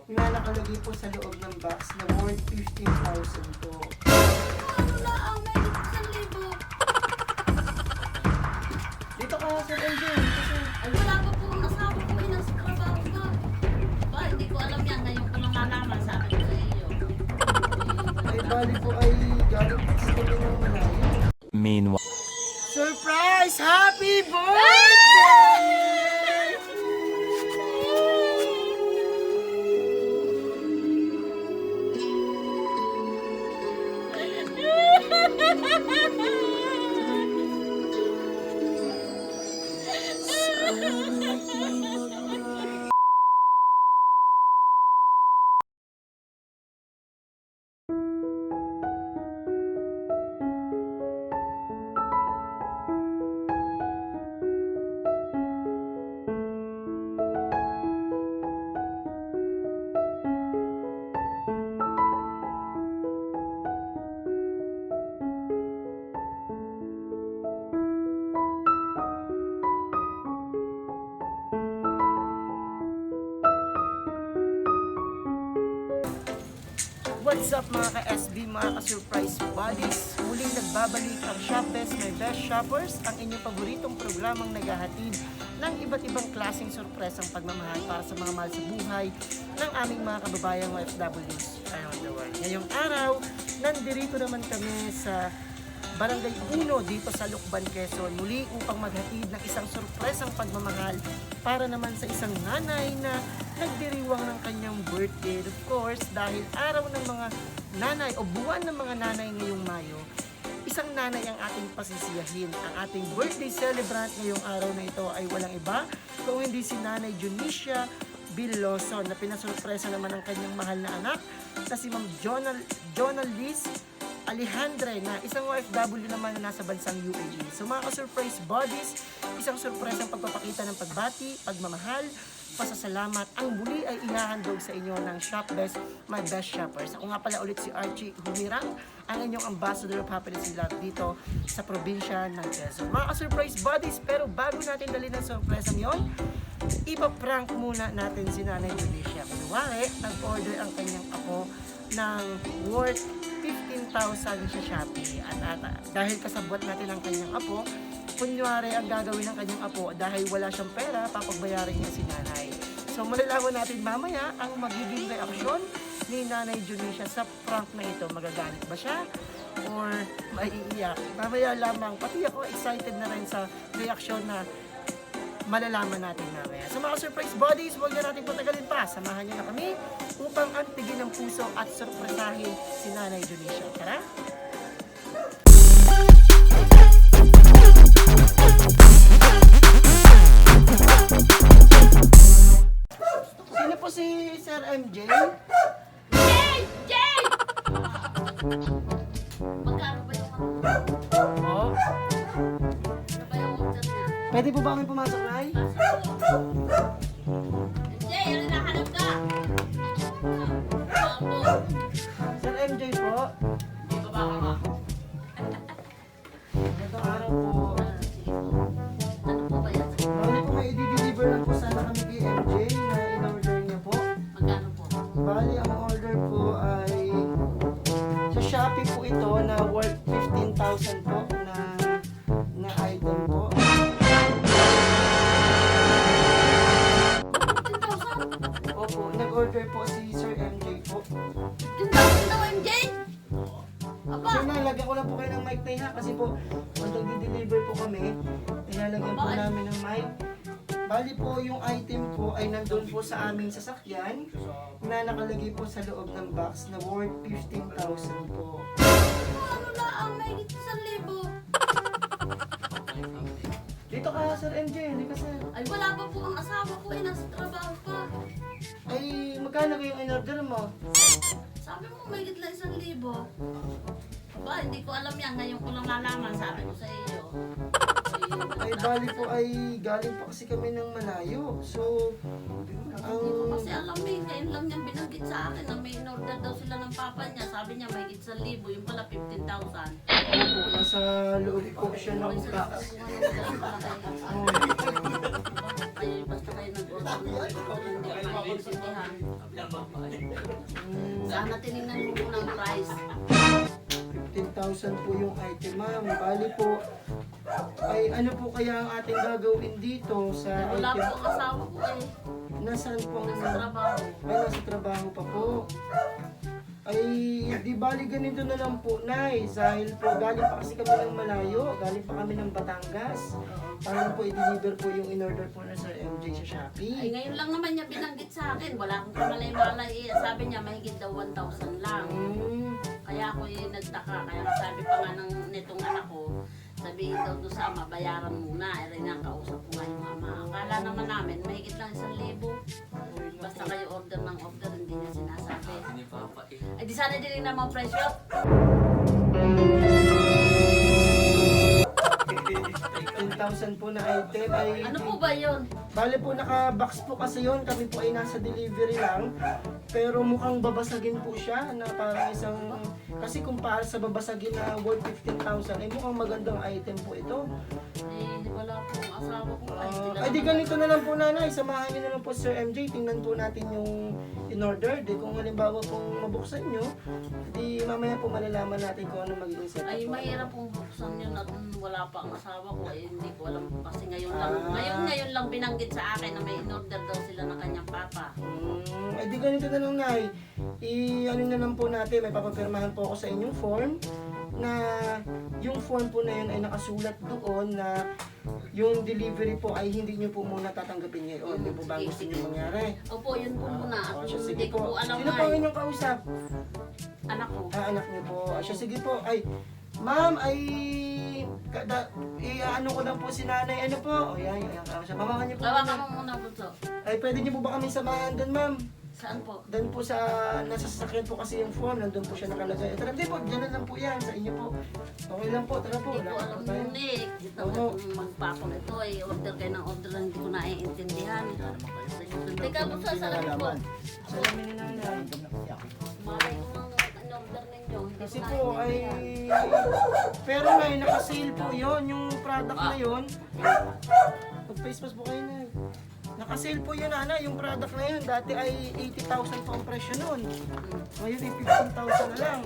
na nakalagay po sa loob ng box na worth 15,000 po. Ano na ang may 1,000? Dito ka, Sir MJ, kasi Ay, wala pa po ang asawa ko ay nasa trabaho pa. Ba, hindi ko alam yan. Ngayon ko lang nalaman, sabi ko sa iyo. ay bali po ay galing po sa kami ng malayo. Meanwhile. Surprise! Happy birthday! What's up mga ka-SB, mga ka-surprise buddies? Muling nagbabalik ang Shop Best My Best Shoppers, ang inyong paboritong programang naghahatid ng iba't ibang klaseng sorpresang pagmamahal para sa mga mahal sa buhay ng aming mga kababayang OFWs around the world. Ngayong araw, nandirito naman kami sa Barangay 1 dito sa Lucban, Quezon, muli upang maghatid ng isang sorpresang pagmamahal para naman sa isang nanay na nagdiriwang ng kanyang birthday. Of course, dahil araw ng mga nanay o buwan ng mga nanay ngayong Mayo, isang nanay ang ating pasisiyahin. Ang ating birthday celebrant ngayong araw na ito ay walang iba kung hindi si Nanay Junicia Biloso, na pinasurpresa naman ng kanyang mahal na anak na si Ma'am Jonal Liz Alejandre, na isang OFW naman na nasa bansang UAE. So mga ka-surprise buddies, isang surpresang pagpapakita ng pagbati, pagmamahal, pasasalamat ang muli ay ihahandog sa inyo ng Shop Best My Best Shoppers. Ako nga pala ulit si Archie Humirang, ang inyong ambassador of happiness and love dito sa probinsya ng Quezon. Mga ka-surprise buddies, pero bago natin dalhin ang surpresang yon, ipaprank muna natin si Nanay Junicia. Kunwari, nag-order ang kanyang apo ng worth 15,000 sa Shopee. At dahil kasabot natin ang kanyang apo, kunyari ang gagawin ng kanyang apo, dahil wala siyang pera, papagbayarin niya si nanay. So malalaman natin mamaya ang magiging reaksyon ni Nanay Junicia sa prank na ito. Magagalit ba siya? Or maiiyak? Mamaya lamang. Pati ako excited na rin sa reaksyon na malalaman natin mamaya. So mga surprise buddies, huwag na natin patagalin pa. Samahan niyo na kami upang antigin ng puso at surpresahin si Nanay Junicia. Tara! Sino po si Sir MJ? Jay! Magkano ba yung Oh, ano ba yung order niya? pwede po ba kami pumasok, Nay? Jay, ano nahanap ka? Sir MJ po. Dito ba ka nga? Ito araw po. Ano po ba yan? Bali po may i-deliver lang po sana kami kay MJ na in-order niya po. Magkano po? Bali ang order po ay sa Shopee po ito na worth 15,000 po na item po. 15,000? Opo, nag-order po si Sir MJ po. 15,000 daw, MJ? Aba, Sir, nalagyan ko lang po kayo ng mic tayo ha, kasi po pag nag-deliver po kami, nilalagyan po namin ng mic. Bali po yung item po ay nandun po sa aming sasakyan na nakalagay po sa loob ng box na worth 15,000 po. ano na ang may 1,000? Dito ka, Sir MJ, hindi ka, sir. Ay, wala pa po ang asawa ko ay nasa trabaho pa. Ay, magkano yung in-order mo? Sabi mo may lang 1,000. Ba, hindi ko alam yan. Ngayon ko lang nalaman, sabi ko sa iyo. Ay, bali po ay galing po kasi kami ng malayo. So, ang... Hindi ko kasi alam eh. Ngayon lang niyang binanggit sa akin na may in-order daw sila ng papa niya. Sabi niya may 1,000. Yung pala 15,000. Opo, nasa loob po siya ng box. ay basta kayo nag-order mo. Hindi ka maintindihan. Sana tinignan mo muna ang price. 15,000 po yung item, ma'am. Bali po, ay ano po kaya ang ating gagawin dito sa Wala po item? ang asawa ko eh. Nasaan po ang Nasa trabaho. Ay, nasa trabaho pa po. Ay, di bali ganito na lang po, Nay. Dahil po, galing pa kasi kami ng malayo. Galing pa kami ng Batangas. Para po i-deliver po yung in-order po na Sir MJ sa Ay Shopee. ngayon lang naman niya binanggit sa akin. Wala akong kamalay-malay eh. Sabi niya mahigit daw 1,000 lang. Kaya ako nagtaka. Kaya sabi pa nga ng nitong anak ko, sabihin daw doon sa ama, bayaran muna. Eh rin ang kausap ko nga yung mama. Akala naman namin, mahigit lang 1,000. Basta kayo order ng order, hindi niya sinasabi. Ay di sana din naman presyo. 10,000 po na item ay... Ano po ba yun? Bale po naka-box po kasi yon, kami po ay nasa delivery lang. Pero mukhang babasagin po siya na parang isang... Kasi kumpara sa babasagin na worth 15,000 ay mukhang magandang item po ito. Eh, wala po ang asawa ko. Ay di ganito na lang po, nanay, samahan niyo na lang po Sir MJ. Tingnan po natin yung in-order. Di kung halimbawa pong mabuksan nyo, di mamaya po malalaman natin kung ano magiging setup. Ay, mahirap pong buksan yun at wala pa ang asawa ko. Eh, hindi ko alam kasi ngayon lang. Ngayon lang binanggit sa akin na may in-order daw sila ng kanyang papa. Ay di ganito na lang, nay. Ano na lang po natin, may papapirmahan po ako sa inyong form na yung form po na yun ay nakasulat doon na yung delivery po ay hindi nyo po muna tatanggapin ngayon. Di po ba gusto nyo mangyari? Opo, yun po muna. At Siya, sige hindi ko po alam Sino nga. po ang inyong kausap? Anak ko. Anak niyo po. Siya, sige po. Ay, ma'am, ay... ano ko lang po si nanay. Ano po? O yan, yan. Siya, mamahan niyo po. Tawagan mo muna po to. Ay, pwede niyo po ba kami samahan doon, ma'am? Saan po? Doon po sa... Nasa sasakyan po kasi yung form. Nandun po siya nakalagay. Tara, hindi po. Diyan lang po yan. Sa inyo po. Okay lang po. Tara po. Hindi ko alam tayo. yun eh. Dito Oo. kung magpapon ito eh. Order kayo ng order lang hindi ko naiintindihan. Teka po sa salamin po. Salamin ni nanay. Malay ko ng in-order ninyo. Hindi Kasi ko po ay... naiintindihan. Pero na, naka-sale po yun. Yung product na yun. Mag-face mask po kayo na. Naka-sale po yun, Ana, yung product na yun. Dati ay 80,000 po ang presyo nun. Ngayon ay 15,000 na lang.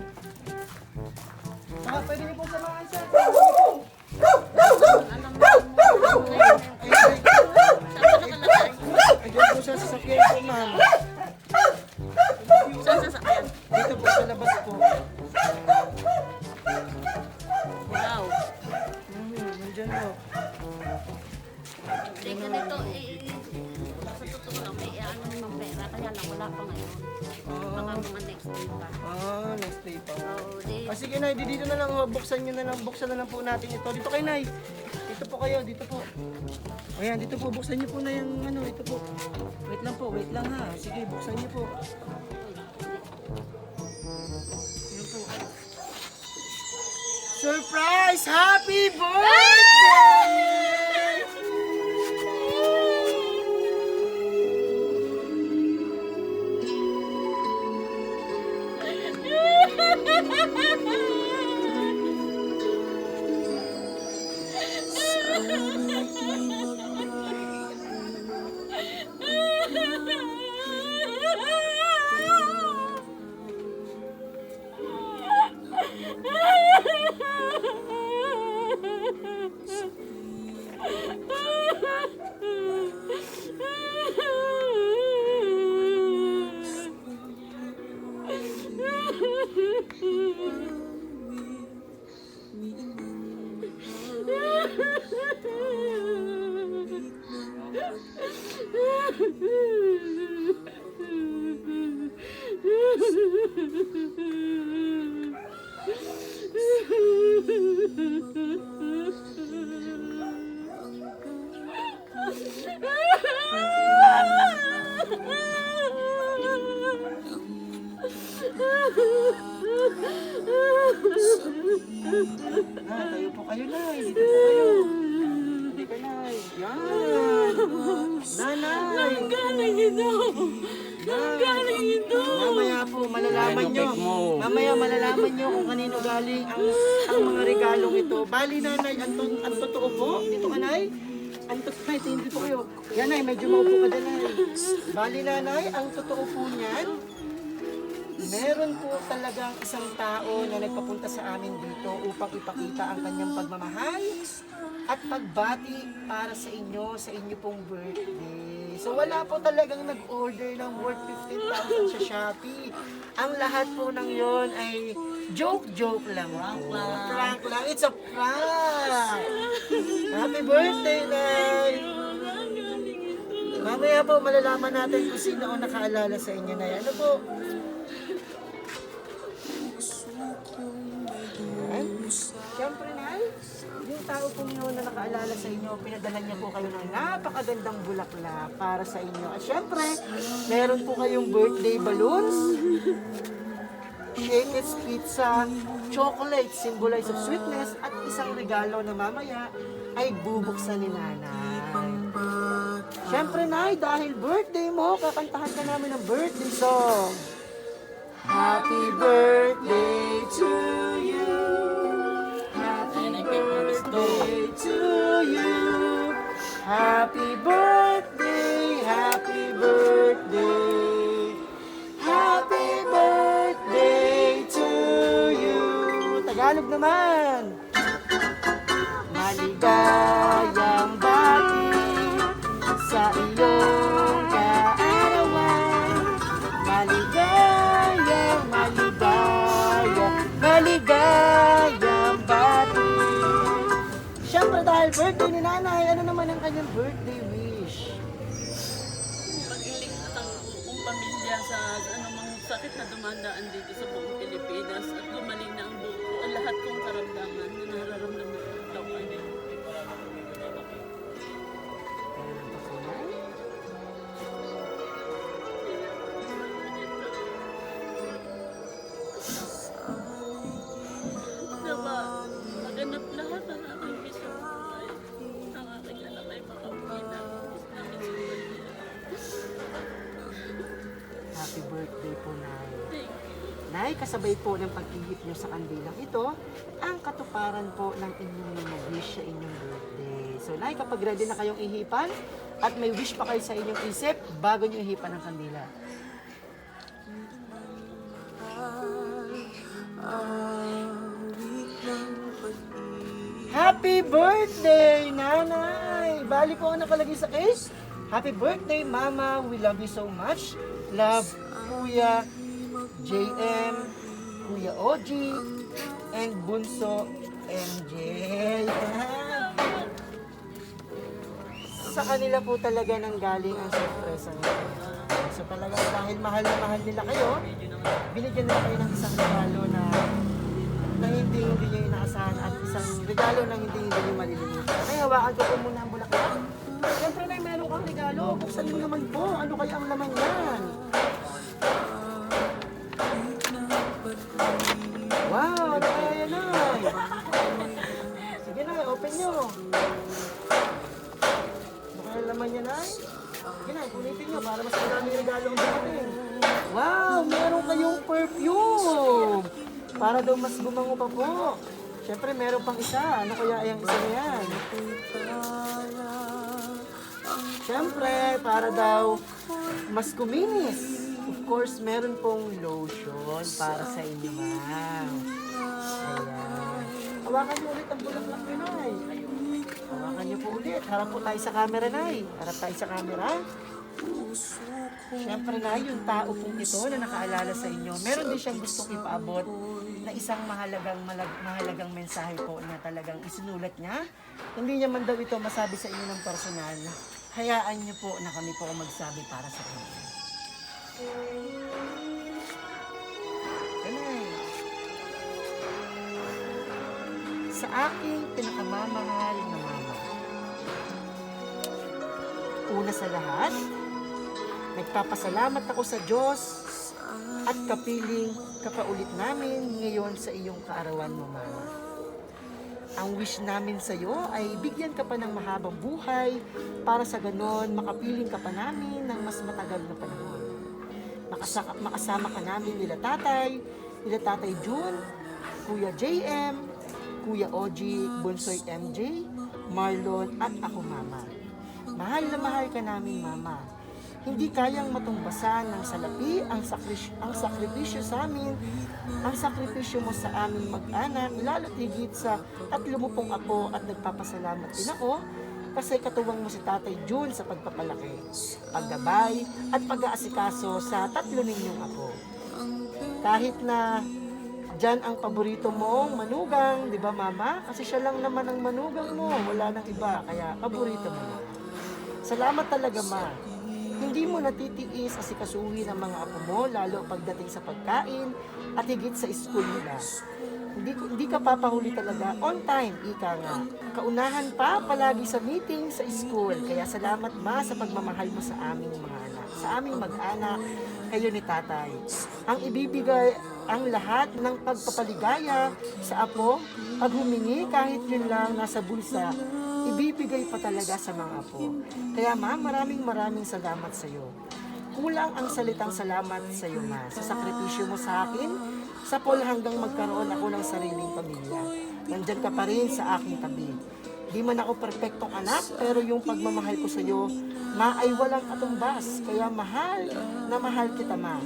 Saka pwede niyo po samahan sa... Alam mo ngayon. Ay, ay, Saan ka nakalagay? ay, dyan po sa sasakyan po, ma'am. Saan sasakyan? Dito po sa labas po. Wow. Nandyan po. Hindi ganito eh. Sa totoo lang, may ano naman pera. Kaya lang wala pa ngayon. Baka mga next day pa. Next day pa. So, di, Sige, Nay, dito na lang, buksan nyo na lang, buksan na lang po natin ito. Dito kayo, Nay. Dito po kayo, dito po. Ayan, dito po, buksan nyo po na yung ano, ito po. Wait lang ha. Sige, buksan nyo po. Yun po. Surprise! Happy birthday! Tayo po kayo, Nay. Dito po kayo. Hindi ka, Nay. Yan. Nanay. Ang galing ito! Ang galing ito! Mamaya po, malalaman nyo. Mamaya malalaman nyo kung kanino galing ang mga regalong ito. Bali, Nanay, ang totoo po. Dito ka, Nay. Antok na, hindi po kayo. Yan ay, medyo maupo ka dyan ay. Bali nanay, ang totoo po niyan, meron po talagang isang tao na nagpapunta sa amin dito upang ipakita ang kanyang pagmamahal at pagbati para sa inyo pong birthday. So wala po talagang nag-order ng worth 15,000 sa Shopee. Ang lahat po ng yon ay joke lang po. Prank lang. It's a prank. Happy birthday, Nay! Mamaya po malalaman natin kung sino ang nakaalala sa inyo, Nay. Ano po? Ayan. Siyempre, Nay, yung tao po yun na nakaalala sa inyo, pinadala niya po kayo ng napakagandang bulaklak para sa inyo. At siyempre, meron po kayong birthday balloons, Shakey's Pizza, chocolate, symbolize of sweetness, at isang regalo na mamaya ay bubuksan ni Nanay. Siyempre, Nay, dahil birthday mo, kakantahan ka namin ng birthday song. Happy birthday to you. Happy birthday to you. Happy birthday, happy birthday. Happy birthday to you. Tagalog naman. Maligayang bati sa iyong kaarawan. Maligayang bati. Siyempre dahil birthday ni Nanay, ano naman ang kanyang birthday wish? Pag-iling at ang buong pamilya sa anumang sakit na dumadaan dito sa buong Pilipinas at gumaling na ang buong ang lahat kong karamdaman na nararamdaman ko daw kanya. Diba, maganap lahat ang aking bisa buhay. Ang aking anak ay makauwi na. Happy birthday po, Nay. Thank you. Nay, kasabay po ng pag-ihip nyo sa kandilang ito, ang katuparan po ng inyong mga wish sa inyong birthday. So, Nay, kapag ready na kayong ihipan, at may wish pa kayo sa inyong isip, bago nyo ihipan ang kandila. Happy birthday, Nanay! Bali po ang nakalagay sa case. Happy birthday, Mama. We love you so much. Love, Kuya JM, Kuya OG, and Bunso MJ. Sa kanila po talaga nang galing ang sorpresa nila. So talaga dahil mahal na mahal nila kayo, binigyan nila kayo ng isang regalo na hindi nyo inaasahan at isang regalo na hindi nyo malilimutan. Ay, hawakan ko po muna ang bulaklak. Siyempre na meron kang regalo. Buksan mo naman po. Ano kaya ang laman yan? Wow! Ano kaya yan, Nay? Sige na, open nyo. Ano kaya ang laman yan, Nay? Sige na, punitin nyo para mas maraming regalo ang dumating. Wow! Meron kayong perfume! Para daw mas gumango pa po. Siyempre, meron pang isa. Ano kaya yung isa na yan? Siyempre, para daw mas kuminis. Of course, meron pong lotion para sa inyo, ma'am. Ayan. Hawakan niyo ulit ang bulaklak niyo, Nay. Hawakan niyo po ulit. Harap po tayo sa camera, Nay. Harap tayo sa camera. Siyempre na, yung tao pong ito na nakaalala sa inyo, meron din siyang gustong ipaabot na isang mahalagang mensahe po na talagang isinulat niya. Hindi niya man daw ito masabi sa inyo ng personal. Hayaan niyo po na kami po ang magsabi para sa kanya. Ganun. Sa aking pinakamamahal na mama, una sa lahat, nagpapasalamat ako sa Diyos at kapiling kapaulit namin ngayon sa iyong kaarawan mo, Mama. Ang wish namin sa iyo ay bigyan ka pa ng mahabang buhay para sa ganon makapiling ka pa namin ng mas matagal na panahon. Makasama ka namin nila Tatay June, Kuya JM, Kuya OG, Bunsoy MJ, Marlon at ako, Mama. Mahal na mahal ka namin, Mama. Hindi kayang matumbasan ng salapi ang sakripisyo sa amin, ang sakripisyo mo sa aming mag-anak, lalo't higit sa 30 apo at nagpapasalamat din ako kasi katuwang mo si Tatay Jun sa pagpapalaki, paggabay at pag-aasikaso sa 3 ninyong apo. Kahit na dyan ang paborito mong manugang, di ba Mama? Kasi siya lang naman ang manugang mo, wala nang iba, kaya paborito mo na. Salamat talaga, Ma. Hindi mo natitiis asikasuhin ang mga apo mo, lalo pagdating sa pagkain at higit sa school nila. Hindi ka papahuli talaga, on time, ika nga. Kaunahan pa palagi sa meeting sa school, kaya salamat, Ma, sa pagmamahal mo sa aming mga anak. Sa aming mag-anak, kayo ni Tatay. Ang ibibigay ang lahat ng pagpapaligaya sa apo, pag humingi kahit yun lang nasa bulsa, ibibigay pa talaga sa mga apo. Kaya Ma, maraming salamat sa iyo. Kulang ang salitang salamat sa iyo, Ma, sa sakripisyo mo sa akin, sa pool hanggang magkaroon ako ng sariling pamilya. Nandyan ka pa rin sa aking tabi. Di man ako perpektong anak, pero yung pagmamahal ko sa iyo, Ma, ay walang katumbas. Kaya mahal na mahal kita, Ma.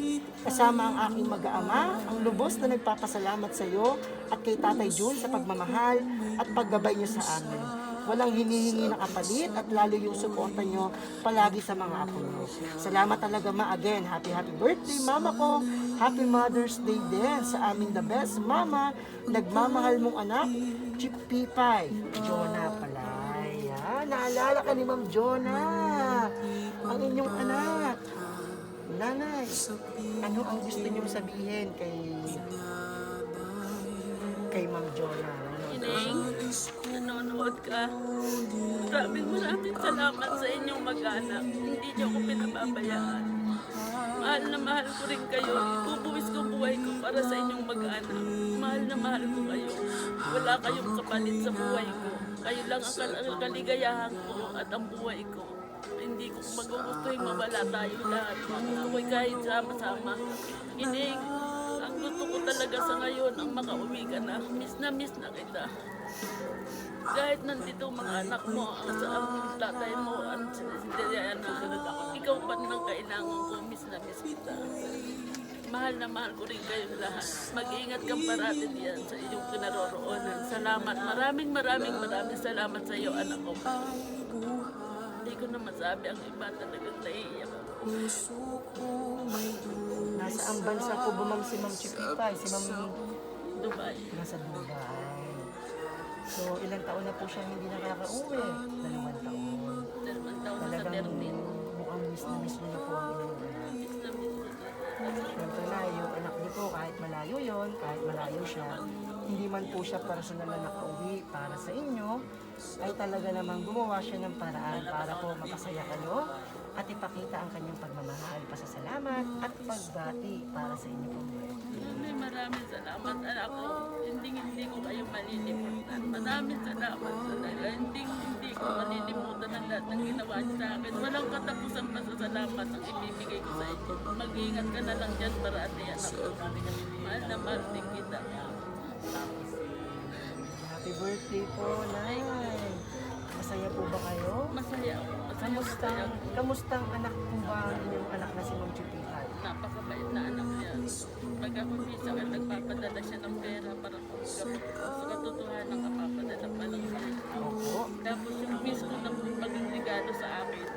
Kasama ang aking mag-aama, ang lubos na nagpapasalamat sa iyo at kay Tatay Jun sa pagmamahal at paggabay niyo sa amin. Walang hinihingi na kapalit at lalo yung suporta nyo palagi sa mga apo nyo. Salamat talaga, Ma. Again, happy birthday, Mama ko. Happy Mother's Day din sa aming the best Mama. Nagmamahal mong anak, Chip Pipay. Jonah pala. Yan, naalala ka ni Ma'am Jonah. Ang inyong anak. Nanay, ano ang gusto nyo sabihin kay Ma'am Jonah? Ineng, nanonood ka. Maraming salamat sa inyong mag-anak. Hindi niyo ako pinababayaan. Mahal na mahal ko rin kayo. Ibubuwis ko buhay ko para sa inyong mag-anak. Mahal na mahal ko kayo. Wala kayong kapalit sa buhay ko. Kayo lang ang kaligayahan ko at ang buhay ko. Hindi ko magugustuhin mawala tayo lahat. Gusto ko kahit sama-sama. Ineng, ang gusto ko talaga sa ngayon ang makauwi ka na. Miss na kita. Kahit nandito mga anak mo, ang tatay mo, ang sinidiriana, ikaw pa nang kailangan ko, miss na miss kita. Mahal na mahal ko rin kayo lahat. Mag-ingat kang parati diyan sa iyong kinaroroonan. Salamat. Maraming salamat sa iyo, anak ko. Hindi ko na masabi ang iba talagang naiiyak ako. Nasa ang bansa po ba, Ma'am, si Ma'am Chipipay? Si Ma'am Dubai. nasa Dubai. So, ilang taon na po siya hindi nakaka-uwi? 2 taon. 2 taon na sa Talagang Berlin. mukhang miss niyo po ang inyong anak. Miss na miss ko. Siyempre na, yung anak niyo po, kahit malayo yon, kahit malayo siya, hindi man po siya personal na nakauwi para sa inyo, ay talaga namang gumawa siya ng paraan para po mapasaya kayo at ipakita ang kanyang pagmamahal, pasasalamat at pagbati para sa inyo po. Maraming salamat, anak ko. Hindi ko kayo malilimutan. Maraming salamat talaga. Hindi ko malilimutan ang lahat ng ginawa niyo sa akin. Walang katapusang pasasalamat ang ibibigay ko sa inyo. Mag-iingat ka na lang dyan para ate, anak ko. Mahal na mahal din kita. Happy birthday po, Nay! Masaya po ba kayo? Masaya ako. Masaya. Kamustang anak po ba ang inyong anak na si Ma'am Chipipay? Napakabait na anak niya. Pag ako minsan nagpapadala siya ng pera para gamot ko. Sa katotohanan kapapadala pa lang siya. Opo. Tapos yung miss ko na maging regalo sa akin,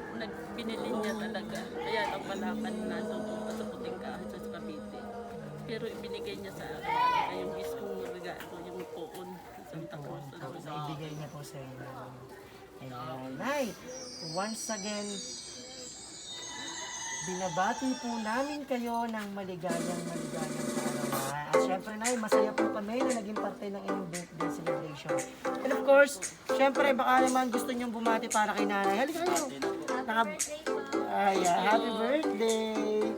binili niya talaga. Kaya lang malaman na doon sa puting kahoy sa Cavite. Pero ibinigay niya sa akin. Kaya yung miss kong regalo, yung poon sa Santa Cruz. Ibigay niya po sa inyo. Ayan. Nay, once again, binabati po namin kayo ng maligayang kaarawan. At syempre, Nay, masaya po kami na naging parte ng inyong birthday celebration. And of course, syempre, baka naman gusto niyong bumati para kay Nanay. Halika kayo. Ayan, happy birthday!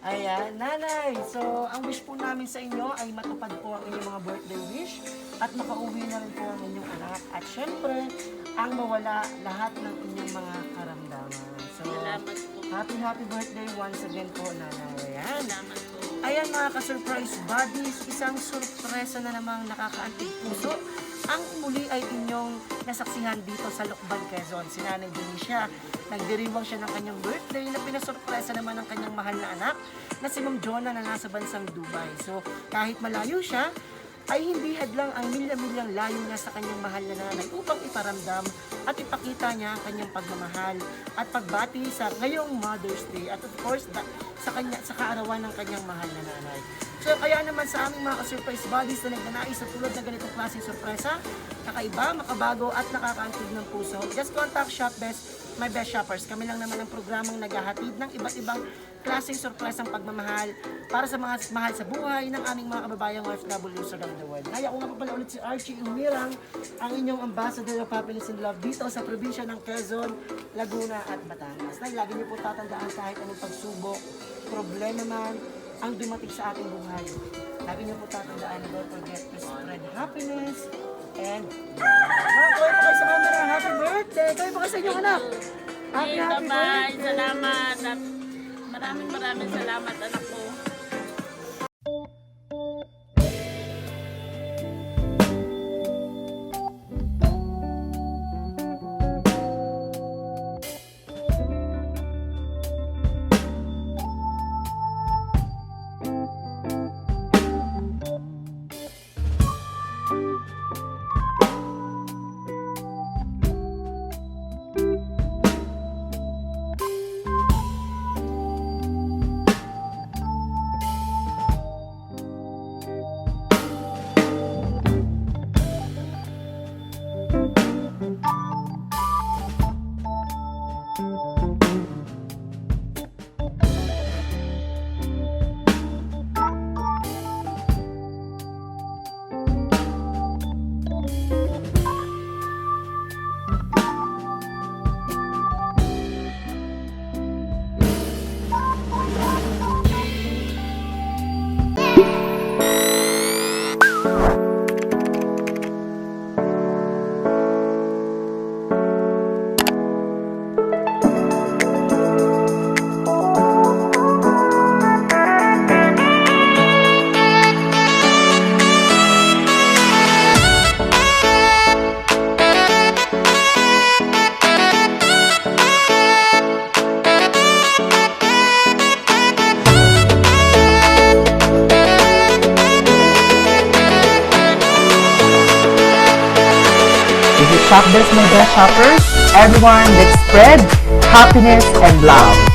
Ayan, Nanay. So, ang wish po namin sa inyo ay matupad po ang inyong mga birthday wish at makauwi na rin po ang inyong anak. At syempre, ang mawala lahat ng inyong mga karamdaman. So, Salamat po. happy birthday once again po, Nanay. Ayan. Salamat po. Ayan mga ka-surprise buddies, isang sorpresa na namang nakakaantig puso ang muli ay inyong nasaksihan dito sa Lucban, Quezon. Si Nanay Denicia, nagdiriwang siya ng kanyang birthday na pinasurpresa naman ng kanyang mahal na anak na si Ma'am Jonah na nasa bansang Dubai. So kahit malayo siya, ay hindi hadlang ang milya-milyang layo niya sa kanyang mahal na nanay upang iparamdam at ipakita niya ang kanyang pagmamahal at pagbati sa ngayong Mother's Day at of course sa kaarawan ng kanyang mahal na nanay. So kaya naman sa aming mga surprise buddies na nagnanais sa tulad ng ganitong klaseng sorpresa, kakaiba, makabago at nakakaantig ng puso, just contact Shopbest, my best shoppers. Kami lang naman ang programang naghahatid ng iba't ibang klaseng sorpresang pagmamahal para sa mga mahal sa buhay ng aming mga kababayang OFWs around the world. Kaya ako nga pa pala ulit si Archie Umirang, ang inyong ambassador of happiness and love dito sa probinsya ng Quezon, Laguna at Batangas. Na lagi niyo po tatandaan kahit anong pagsubok, problema man ang dumating sa ating buhay. Lagi niyo po tatandaan, don't forget to spread happiness and kayo po kayo sa camera, happy birthday! Kayo po kayo sa inyong anak! Happy Bye-bye. birthday! Salamat. At maraming salamat, anak ko. Shopbest, my best shoppers, everyone, let's spread happiness and love.